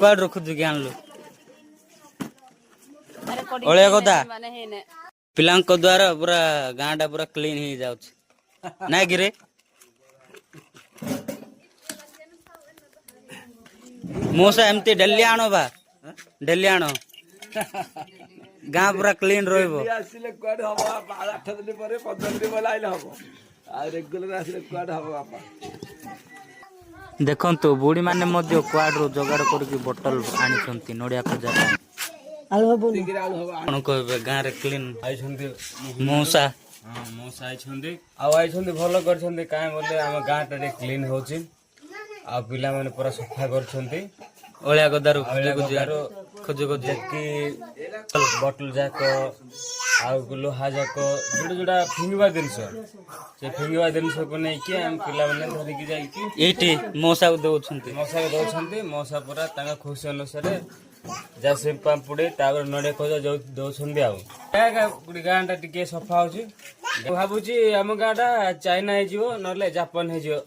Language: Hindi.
कुआड रखुछु ज्ञान लो ओळे कथा पिलांक द्वारा पूरा गाँटा पूरा क्लीन ही जाउछ ना गिरे मोसा एमती डेली आनो बा डेली आनो गाँ पूरा क्लीन रहइबो आसिले कुआड हबो 8 दिन परे 15 दिन बोला आइले हबो आ रेगुलर आसिले कुआड हबो बापा देखंतु बुढ़ी माने मध्य कुआड रो जोगाड़ करके बोतल आनिसंती नडिया खजा आलु हबो कोन कहबे गाँ रे क्लीन आइछंती मोसा हां मोसा आइछंती आ आइछंती भलो करछंती काहे बोले हम गाँटा रे क्लीन होछि आ पिला माने पूरा सफा करछंती ओळ्या गदारू खोजो जेकी बोतल जाक आ लोहा जाक जोड़ा जोड़ा फिंगवा दिनस से फिंगवा दिनस को नै कि हम पिला माने धरि कि जाई कि एटी मोसा दउछंती मौसा पूरा तांगा खुशी अनुसार जासे पांपुड़े तापर नडे खोज दउछंती आ गुडी गाँटा टिके सफा होछि भाबुची हम गाँटा चाइना हे जिवो नले जापान हे जिवो